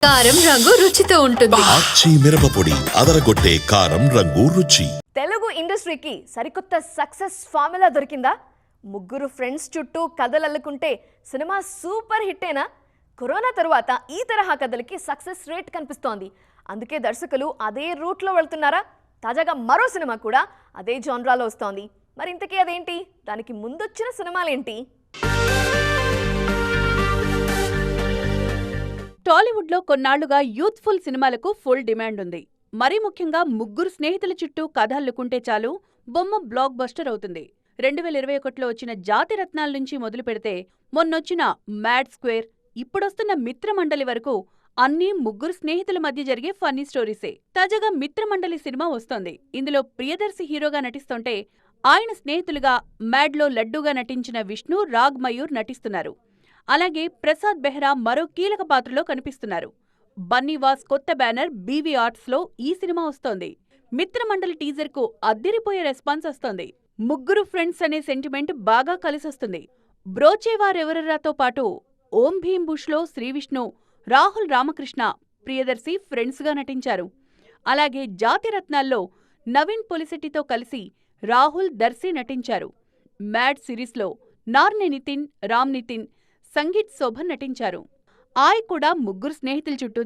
కారం రంగు రుచితో ఉంటుంది. ఆచి మిరపపొడి అదరగొట్టే కారం రంగు రుచి. తెలుగు ఇండస్ట్రీకి సరికొత్త సక్సెస్ ఫార్ములా దొరికిందా? ముగ్గురు ఫ్రెండ్స్ చుట్టూ కథలు అల్లుకుంటే సినిమా సూపర్ హిట్టేనా? కరోనా తరువాత ఈ తరహా కథలకి సక్సెస్ రేట్ కనిపిస్తోంది. అందుకే దర్శకులు అదే రూట్లో వెళ్తున్నారా? తాజాగా మరో సినిమా కూడా అదే జాన్రాలో వస్తోంది. మరి ఇంతకీ అదేంటి? దానికి ముందొచ్చిన సినిమాలేంటి? టాలీవుడ్లో కొన్నాళ్లుగా యూత్ఫుల్ సినిమాలకు ఫుల్ డిమాండ్ ఉంది. మరీ ముఖ్యంగా ముగ్గురు స్నేహితుల చుట్టూ కథ అల్లుకుంటే చాలు బొమ్మ బ్లాక్ బస్టర్ అవుతుంది. 2021లో వచ్చిన జాతిరత్నాల నుంచి మొదలు పెడితే మొన్నొచ్చిన మ్యాడ్ స్క్వేర్, ఇప్పుడొస్తున్న మిత్రమండలి వరకు అన్నీ ముగ్గురు స్నేహితుల మధ్య జరిగే ఫన్నీ స్టోరీసే. తాజాగా మిత్రమండలి సినిమా వస్తోంది. ఇందులో ప్రియదర్శి హీరోగా నటిస్తుంటే ఆయన స్నేహితులుగా మ్యాడ్లో లడ్డూగా నటించిన విష్ణు, రాగ్ మయూర్ నటిస్తున్నారు. అలాగే ప్రసాద్ బెహ్రా మరో కీలక పాత్రలో కనిపిస్తున్నారు. బన్నీవాస్ కొత్త బ్యానర్ బీవీ ఆర్ట్స్లో ఈ సినిమా వస్తోంది. మిత్రమండలి టీజర్కు అద్దిరిపోయే రెస్పాన్స్ వస్తోంది. ముగ్గురు ఫ్రెండ్స్ అనే సెంటిమెంట్ బాగా కలిసొస్తుంది. బ్రోచేవారెవరరాతో పాటు ఓం భీమ్ బుష్లో శ్రీవిష్ణు, రాహుల్ రామకృష్ణ, ప్రియదర్శి ఫ్రెండ్స్గా నటించారు. అలాగే జాతిరత్నాల్లో నవీన్ పొలిశెట్టితో కలిసి రాహుల్, దర్శి నటించారు. మ్యాడ్ సిరీస్లో నార్ని నితిన్, రామ్ నితిన్, సంగీత్ శోభన్ నటించారు. ఆయ్ కూడా ముగ్గురు స్నేహితుల చుట్టూ